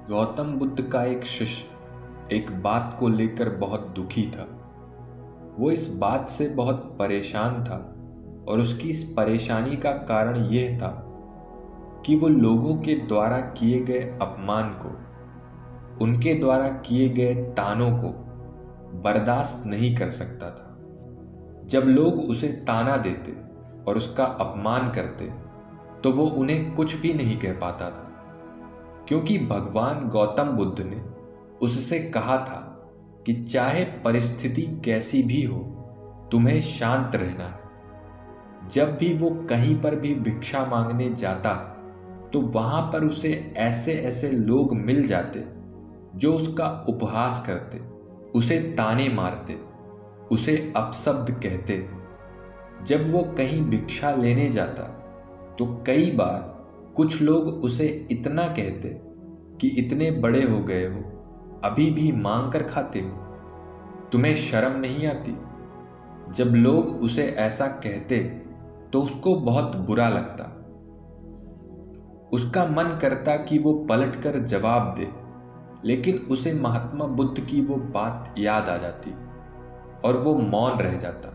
गौतम बुद्ध का एक शिष्य एक बात को लेकर बहुत दुखी था। वो इस बात से बहुत परेशान था और उसकी इस परेशानी का कारण यह था कि वो लोगों के द्वारा किए गए अपमान को, उनके द्वारा किए गए तानों को बर्दाश्त नहीं कर सकता था। जब लोग उसे ताना देते और उसका अपमान करते तो वो उन्हें कुछ भी नहीं कह पाता था, क्योंकि भगवान गौतम बुद्ध ने उससे कहा था कि चाहे परिस्थिति कैसी भी हो, तुम्हें शांत रहना है। जब भी वो कहीं पर भी भिक्षा मांगने जाता तो वहां पर उसे ऐसे ऐसे लोग मिल जाते जो उसका उपहास करते, उसे ताने मारते, उसे अपशब्द कहते। जब वो कहीं भिक्षा लेने जाता तो कई बार कुछ लोग उसे इतना कहते कि इतने बड़े हो गए हो, अभी भी मांग कर खाते हो, तुम्हें शर्म नहीं आती। जब लोग उसे ऐसा कहते तो उसको बहुत बुरा लगता। उसका मन करता कि वो पलटकर जवाब दे, लेकिन उसे महात्मा बुद्ध की वो बात याद आ जाती और वो मौन रह जाता।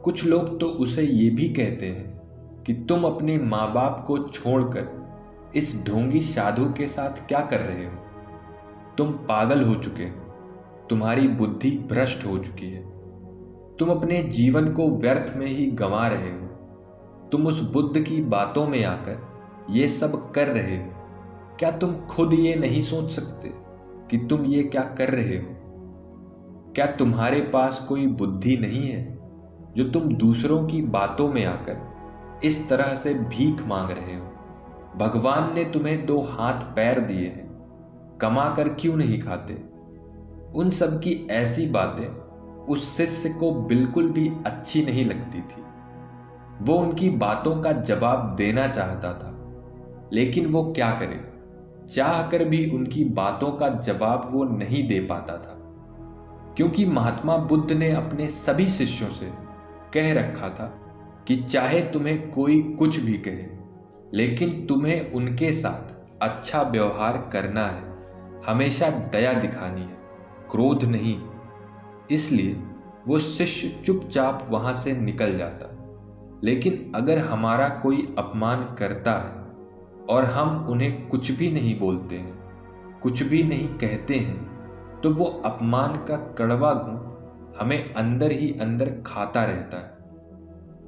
कुछ लोग तो उसे ये भी कहते हैं कि तुम अपने माँ बाप को छोड़कर इस ढोंगी साधु के साथ क्या कर रहे हो? तुम पागल हो चुके हो, तुम्हारी बुद्धि भ्रष्ट हो चुकी है, तुम अपने जीवन को व्यर्थ में ही गंवा रहे हो, तुम उस बुद्ध की बातों में आकर ये सब कर रहे हो। क्या तुम खुद ये नहीं सोच सकते कि तुम ये क्या कर रहे हो? क्या तुम्हारे पास कोई बुद्धि नहीं है जो तुम दूसरों की बातों में आकर इस तरह से भीख मांग रहे हो? भगवान ने तुम्हें 2 हाथ पैर दिए हैं, कमा कर क्यों नहीं खाते? उन सब की ऐसी बातें उस शिष्य को बिल्कुल भी अच्छी नहीं लगती थी। वो उनकी बातों का जवाब देना चाहता था, लेकिन वो क्या करे, चाहकर भी उनकी बातों का जवाब वो नहीं दे पाता था, क्योंकि महात्मा बुद्ध ने अपने सभी शिष्यों से कह रखा था कि चाहे तुम्हें कोई कुछ भी कहे, लेकिन तुम्हें उनके साथ अच्छा व्यवहार करना है, हमेशा दया दिखानी है, क्रोध नहीं। इसलिए वो शिष्य चुपचाप वहां से निकल जाता। लेकिन अगर हमारा कोई अपमान करता है और हम उन्हें कुछ भी नहीं बोलते हैं, कुछ भी नहीं कहते हैं, तो वो अपमान का कड़वा घूंट हमें अंदर ही अंदर खाता रहता है।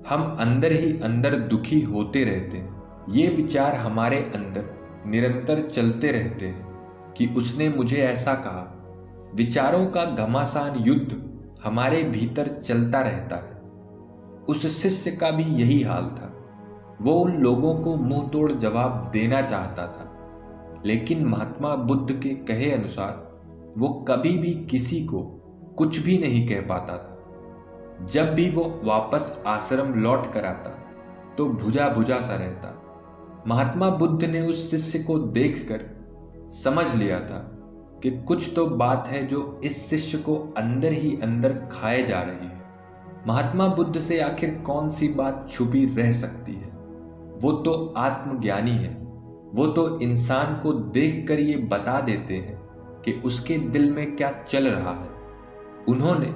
हम अंदर ही अंदर दुखी होते रहते हैं। ये विचार हमारे अंदर निरंतर चलते रहते हैं कि उसने मुझे ऐसा कहा। विचारों का घमासान युद्ध हमारे भीतर चलता रहता है। उस शिष्य का भी यही हाल था। वो उन लोगों को मुंह तोड़ जवाब देना चाहता था, लेकिन महात्मा बुद्ध के कहे अनुसार वो कभी भी किसी को कुछ भी नहीं कह पाता था। जब भी वो वापस आश्रम लौट कर आता तो भुजा भुजा सा रहता। महात्मा बुद्ध ने उस शिष्य को देखकर समझ लिया था कि कुछ तो बात है जो इस शिष्य को अंदर ही अंदर खाए जा रही है। महात्मा बुद्ध से आखिर कौन सी बात छुपी रह सकती है? वो तो आत्मज्ञानी है। वो तो इंसान को देखकर ये बता देते हैं कि उसके दिल में क्या चल रहा है। उन्होंने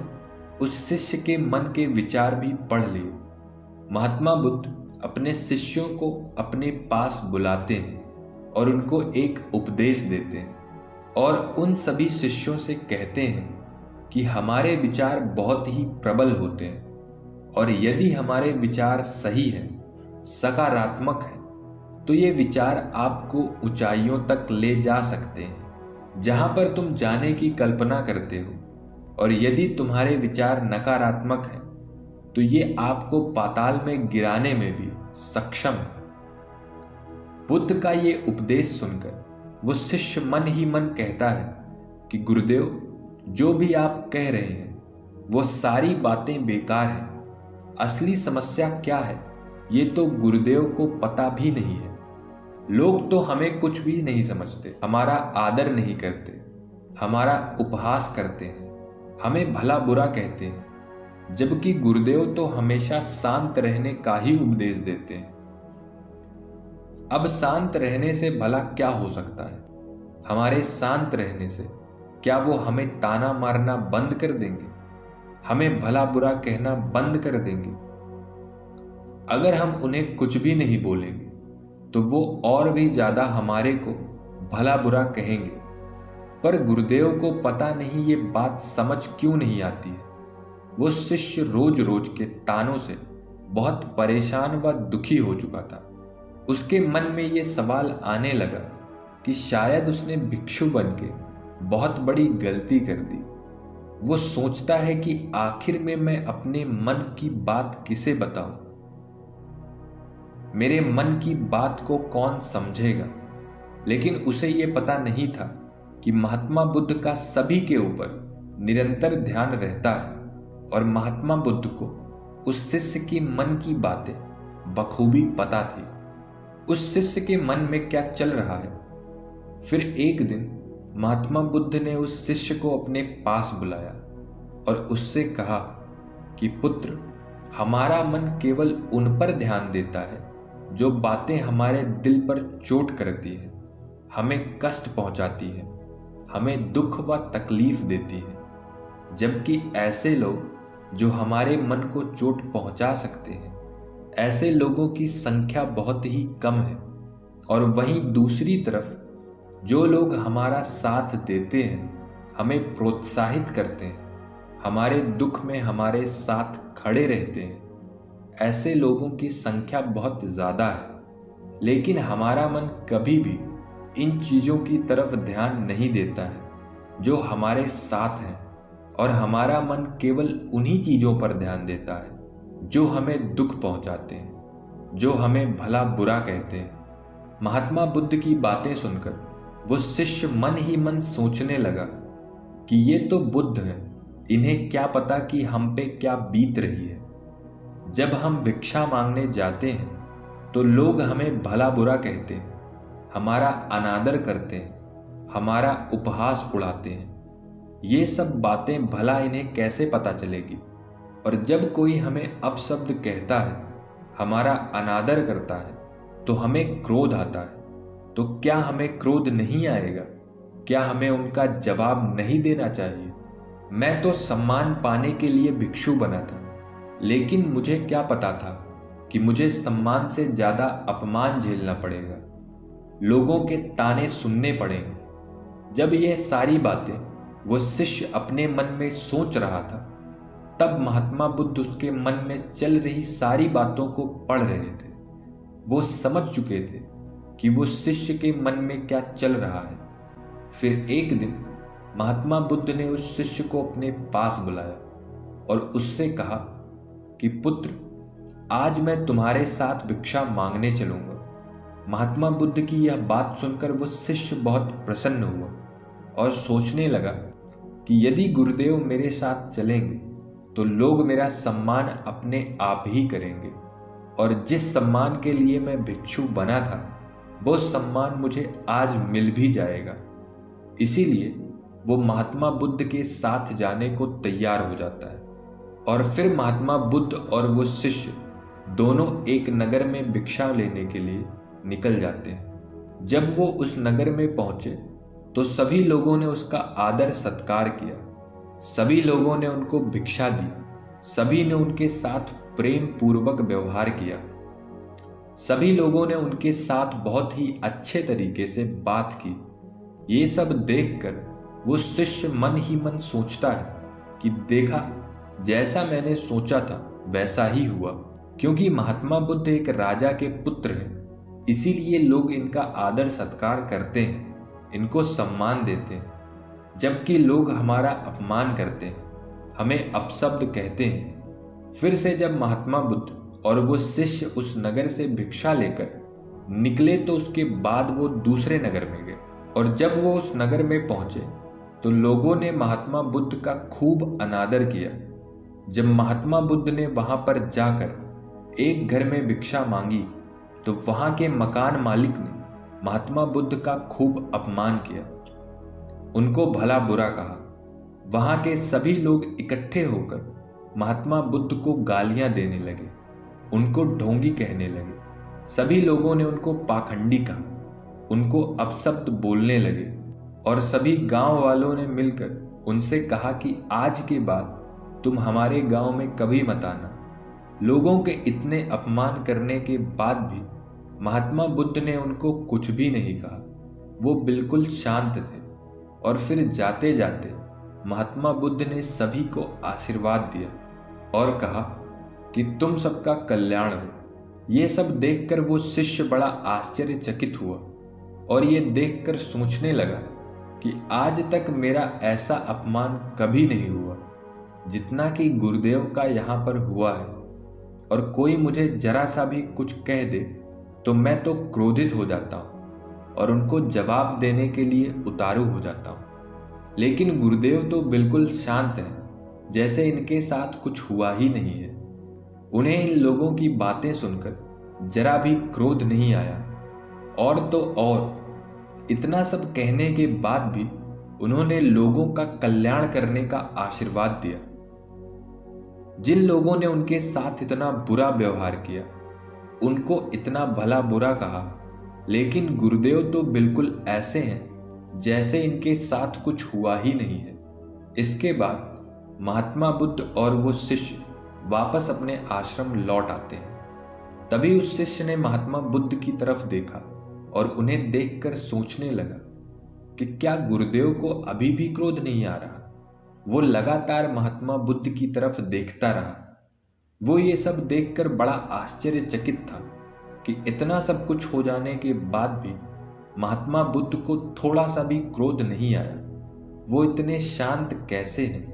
उस शिष्य के मन के विचार भी पढ़ लिए। महात्मा बुद्ध अपने शिष्यों को अपने पास बुलाते हैं और उनको एक उपदेश देते हैं और उन सभी शिष्यों से कहते हैं कि हमारे विचार बहुत ही प्रबल होते हैं और यदि हमारे विचार सही हैं, सकारात्मक हैं, तो ये विचार आपको ऊंचाइयों तक ले जा सकते हैं जहां पर तुम जाने की कल्पना करते हो। और यदि तुम्हारे विचार नकारात्मक हैं तो ये आपको पाताल में गिराने में भी सक्षम है। बुद्ध का ये उपदेश सुनकर वो शिष्य मन ही मन कहता है कि गुरुदेव, जो भी आप कह रहे हैं वो सारी बातें बेकार हैं। असली समस्या क्या है ये तो गुरुदेव को पता भी नहीं है। लोग तो हमें कुछ भी नहीं समझते, हमारा आदर नहीं करते, हमारा उपहास करते हैं, हमें भला बुरा कहते हैं, जबकि गुरुदेव तो हमेशा शांत रहने का ही उपदेश देते हैं। अब शांत रहने से भला क्या हो सकता है? हमारे शांत रहने से क्या वो हमें ताना मारना बंद कर देंगे, हमें भला बुरा कहना बंद कर देंगे? अगर हम उन्हें कुछ भी नहीं बोलेंगे तो वो और भी ज्यादा हमारे को भला बुरा कहेंगे। पर गुरुदेव को पता नहीं ये बात समझ क्यों नहीं आती है। वो शिष्य रोज रोज के तानों से बहुत परेशान व दुखी हो चुका था। उसके मन में ये सवाल आने लगा कि शायद उसने भिक्षु बन के बहुत बड़ी गलती कर दी। वो सोचता है कि आखिर में मैं अपने मन की बात किसे बताऊं, मेरे मन की बात को कौन समझेगा। लेकिन उसे ये पता नहीं था कि महात्मा बुद्ध का सभी के ऊपर निरंतर ध्यान रहता है और महात्मा बुद्ध को उस शिष्य की मन की बातें बखूबी पता थी। उस शिष्य के मन में क्या चल रहा है। फिर एक दिन महात्मा बुद्ध ने उस शिष्य को अपने पास बुलाया और उससे कहा कि पुत्र, हमारा मन केवल उन पर ध्यान देता है जो बातें हमारे दिल पर चोट करती है, हमें कष्ट पहुंचाती है, हमें दुख व तकलीफ देती है। जबकि ऐसे लोग जो हमारे मन को चोट पहुंचा सकते हैं, ऐसे लोगों की संख्या बहुत ही कम है। और वहीं दूसरी तरफ जो लोग हमारा साथ देते हैं, हमें प्रोत्साहित करते हैं, हमारे दुख में हमारे साथ खड़े रहते हैं, ऐसे लोगों की संख्या बहुत ज़्यादा है। लेकिन हमारा मन कभी भी इन चीज़ों की तरफ ध्यान नहीं देता है जो हमारे साथ हैं, और हमारा मन केवल उन्हीं चीज़ों पर ध्यान देता है जो हमें दुख पहुंचाते हैं, जो हमें भला बुरा कहते हैं। महात्मा बुद्ध की बातें सुनकर वो शिष्य मन ही मन सोचने लगा कि ये तो बुद्ध हैं, इन्हें क्या पता कि हम पे क्या बीत रही है। जब हम भिक्षा मांगने जाते हैं तो लोग हमें भला बुरा कहते हैं, हमारा अनादर करते हैं, हमारा उपहास उड़ाते हैं। ये सब बातें भला इन्हें कैसे पता चलेगी। और जब कोई हमें अपशब्द कहता है, हमारा अनादर करता है, तो हमें क्रोध आता है। तो क्या हमें क्रोध नहीं आएगा? क्या हमें उनका जवाब नहीं देना चाहिए? मैं तो सम्मान पाने के लिए भिक्षु बना था, लेकिन मुझे क्या पता था कि मुझे सम्मान से ज्यादा अपमान झेलना पड़ेगा, लोगों के ताने सुनने पड़ेंगे। जब यह सारी बातें वो शिष्य अपने मन में सोच रहा था, तब महात्मा बुद्ध उसके मन में चल रही सारी बातों को पढ़ रहे थे। वो समझ चुके थे कि वो शिष्य के मन में क्या चल रहा है। फिर एक दिन महात्मा बुद्ध ने उस शिष्य को अपने पास बुलाया और उससे कहा कि पुत्र, आज मैं तुम्हारे साथ भिक्षा मांगने चलूंगा। महात्मा बुद्ध की यह बात सुनकर वो शिष्य बहुत प्रसन्न हुआ और सोचने लगा कि यदि गुरुदेव मेरे साथ चलेंगे तो लोग मेरा सम्मान अपने आप ही करेंगे, और जिस सम्मान के लिए मैं भिक्षु बना था वो सम्मान मुझे आज मिल भी जाएगा। इसीलिए वो महात्मा बुद्ध के साथ जाने को तैयार हो जाता है। और फिर महात्मा बुद्ध और वो शिष्य दोनों एक नगर में भिक्षा लेने के लिए निकल जाते हैं। जब वो उस नगर में पहुंचे तो सभी लोगों ने उसका आदर सत्कार किया, सभी लोगों ने उनको भिक्षा दी, सभी ने उनके साथ प्रेम पूर्वक व्यवहार किया, सभी लोगों ने उनके साथ बहुत ही अच्छे तरीके से बात की। ये सब देखकर वो शिष्य मन ही मन सोचता है कि देखा, जैसा मैंने सोचा था वैसा ही हुआ। क्योंकि महात्मा बुद्ध एक राजा के पुत्र हैं, इसीलिए लोग इनका आदर सत्कार करते हैं, इनको सम्मान देते हैं। जबकि लोग हमारा अपमान करते हैं, हमें अपशब्द कहते हैं। फिर से जब महात्मा बुद्ध और वो शिष्य उस नगर से भिक्षा लेकर निकले तो उसके बाद वो दूसरे नगर में गए। और जब वो उस नगर में पहुंचे तो लोगों ने महात्मा बुद्ध का खूब अनादर किया। जब महात्मा बुद्ध ने वहां पर जाकर एक घर में भिक्षा मांगी तो वहां के मकान मालिक ने महात्मा बुद्ध का खूब अपमान किया, उनको भला बुरा कहा। वहां के सभी लोग इकट्ठे होकर महात्मा बुद्ध को गालियां देने लगे, उनको ढोंगी कहने लगे। सभी लोगों ने उनको पाखंडी कहा, उनको अपशब्द बोलने लगे। और सभी गांव वालों ने मिलकर उनसे कहा कि आज के बाद तुम हमारे गांव में कभी मत आना। लोगों के इतने अपमान करने के बाद भी महात्मा बुद्ध ने उनको कुछ भी नहीं कहा। वो बिल्कुल शांत थे। और फिर जाते जाते महात्मा बुद्ध ने सभी को आशीर्वाद दिया और कहा कि तुम सबका कल्याण हो। ये सब देखकर वो शिष्य बड़ा आश्चर्यचकित हुआ और ये देखकर सोचने लगा कि आज तक मेरा ऐसा अपमान कभी नहीं हुआ जितना कि गुरुदेव का यहाँ पर हुआ है। और कोई मुझे जरा सा भी कुछ कह दे तो मैं तो क्रोधित हो जाता हूँ और उनको जवाब देने के लिए उतारू हो जाता हूँ। लेकिन गुरुदेव तो बिल्कुल शांत हैं, जैसे इनके साथ कुछ हुआ ही नहीं है। उन्हें इन लोगों की बातें सुनकर जरा भी क्रोध नहीं आया। और तो और इतना सब कहने के बाद भी उन्होंने लोगों का कल्याण करने का आशीर्वाद दिया। जिन लोगों ने उनके साथ इतना बुरा व्यवहार किया, उनको इतना भला बुरा कहा, लेकिन गुरुदेव तो बिल्कुल ऐसे हैं जैसे इनके साथ कुछ हुआ ही नहीं है। इसके बाद महात्मा बुद्ध और वो शिष्य वापस अपने आश्रम लौट आते हैं। तभी उस शिष्य ने महात्मा बुद्ध की तरफ देखा और उन्हें देखकर सोचने लगा कि क्या गुरुदेव को अभी भी क्रोध नहीं आ रहा। वो लगातार महात्मा बुद्ध की तरफ देखता रहा। वो ये सब देखकर बड़ा आश्चर्यचकित था कि इतना सब कुछ हो जाने के बाद भी महात्मा बुद्ध को थोड़ा सा भी क्रोध नहीं आया। वो इतने शांत कैसे हैं?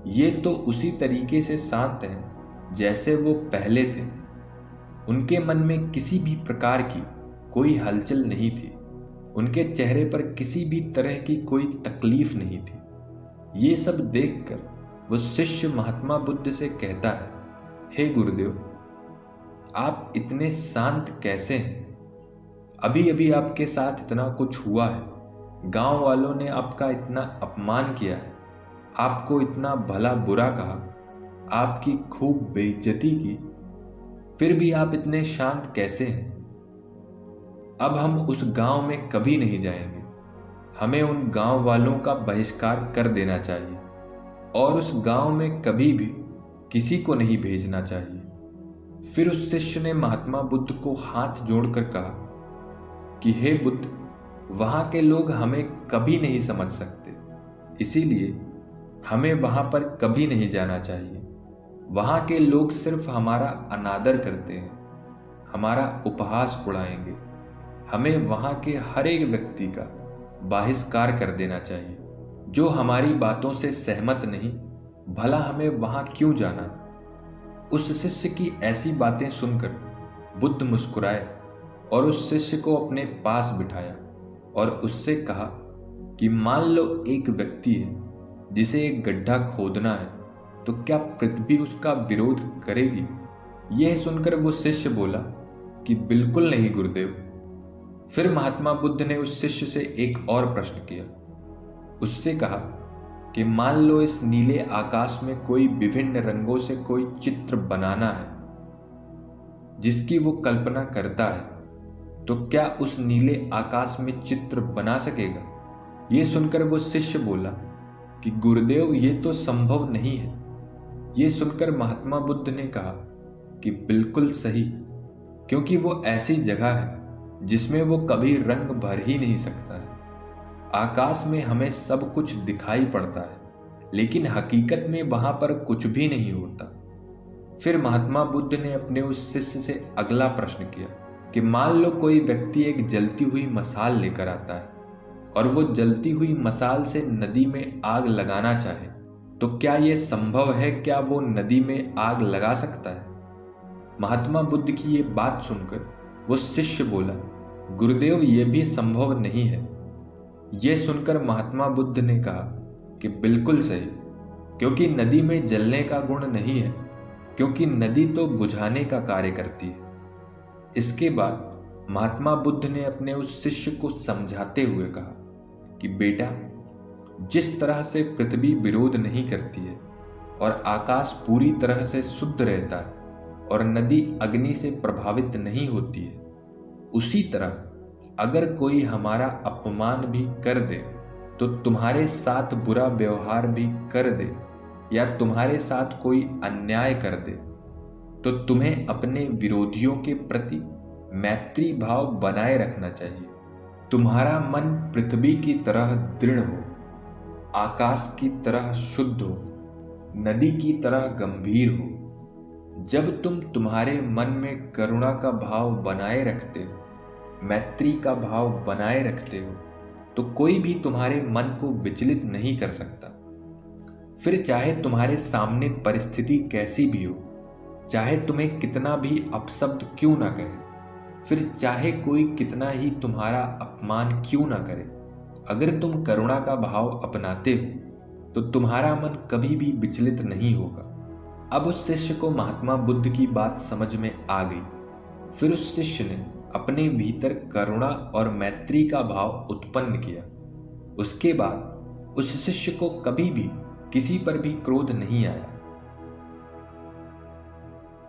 ये तो उसी तरीके से शांत हैं जैसे वो पहले थे। उनके मन में किसी भी प्रकार की कोई हलचल नहीं थी। उनके चेहरे पर किसी भी तरह की कोई तकलीफ नहीं थी। ये सब देखकर वो शिष्य महात्मा बुद्ध से कहता है, हे गुरुदेव, आप इतने शांत कैसे हैं? अभी अभी आपके साथ इतना कुछ हुआ है। गांव वालों ने आपका इतना अपमान किया है, आपको इतना भला बुरा कहा, आपकी खूब बेइज्जती की, फिर भी आप इतने शांत कैसे हैं? अब हम उस गांव में कभी नहीं जाएंगे। हमें उन गांव वालों का बहिष्कार कर देना चाहिए और उस गांव में कभी भी किसी को नहीं भेजना चाहिए। फिर उस शिष्य ने महात्मा बुद्ध को हाथ जोड़कर कहा कि हे बुद्ध, वहां के लोग हमें कभी नहीं समझ सकते, इसीलिए हमें वहां पर कभी नहीं जाना चाहिए। वहां के लोग सिर्फ हमारा अनादर करते हैं, हमारा उपहास उड़ाएंगे। हमें वहां के हर एक व्यक्ति का बहिष्कार कर देना चाहिए। जो हमारी बातों से सहमत नहीं, भला हमें वहां क्यों जाना? उस शिष्य की ऐसी बातें सुनकर बुद्ध मुस्कुराए और उस शिष्य को अपने पास बिठाया और उससे कहा कि मान लो एक व्यक्ति है जिसे एक गड्ढा खोदना है, तो क्या पृथ्वी उसका विरोध करेगी? यह सुनकर वो शिष्य बोला कि बिल्कुल नहीं गुरुदेव। फिर महात्मा बुद्ध ने उस शिष्य से एक और प्रश्न किया। उससे कहा कि मान लो इस नीले आकाश में कोई विभिन्न रंगों से कोई चित्र बनाना है जिसकी वो कल्पना करता है, तो क्या उस नीले आकाश में चित्र बना सकेगा? ये सुनकर वो शिष्य बोला कि गुरुदेव, ये तो संभव नहीं है। ये सुनकर महात्मा बुद्ध ने कहा कि बिल्कुल सही, क्योंकि वो ऐसी जगह है जिसमें वो कभी रंग भर ही नहीं सकता है। आकाश में हमें सब कुछ दिखाई पड़ता है, लेकिन हकीकत में वहां पर कुछ भी नहीं होता। फिर महात्मा बुद्ध ने अपने उस शिष्य से अगला प्रश्न किया कि मान लो कोई व्यक्ति एक जलती हुई मसाल लेकर आता है और वो जलती हुई मसाल से नदी में आग लगाना चाहे, तो क्या यह संभव है? क्या वो नदी में आग लगा सकता है? महात्मा बुद्ध की ये बात सुनकर वो शिष्य बोला, गुरुदेव, ये भी संभव नहीं है। यह सुनकर महात्मा बुद्ध ने कहा कि बिल्कुल सही, क्योंकि नदी में जलने का गुण नहीं है, क्योंकि नदी तो बुझाने का कार्य करती है। इसके बाद महात्मा बुद्ध ने अपने उस शिष्य को समझाते हुए कहा कि बेटा, जिस तरह से पृथ्वी विरोध नहीं करती है और आकाश पूरी तरह से शुद्ध रहता है और नदी अग्नि से प्रभावित नहीं होती है, उसी तरह अगर कोई हमारा अपमान भी कर दे तो तुम्हारे साथ बुरा व्यवहार भी कर दे या तुम्हारे साथ कोई अन्याय कर दे तो तुम्हें अपने विरोधियों के प्रति मैत्री भाव बनाए रखना चाहिए। तुम्हारा मन पृथ्वी की तरह दृढ़ हो, आकाश की तरह शुद्ध हो, नदी की तरह गंभीर हो। जब तुम तुम्हारे मन में करुणा का भाव बनाए रखते हो, मैत्री का भाव बनाए रखते हो, तो कोई भी तुम्हारे मन को विचलित नहीं कर सकता। फिर चाहे तुम्हारे सामने परिस्थिति कैसी भी हो, चाहे तुम्हें कितना भी अपशब्द क्यों ना कहे, फिर चाहे कोई कितना ही तुम्हारा अपमान क्यों ना करे, अगर तुम करुणा का भाव अपनाते हो तो तुम्हारा मन कभी भी विचलित नहीं होगा। अब उस शिष्य को महात्मा बुद्ध की बात समझ में आ गई। फिर उस शिष्य ने अपने भीतर करुणा और मैत्री का भाव उत्पन्न किया। उसके बाद उस शिष्य को कभी भी किसी पर भी क्रोध नहीं आया।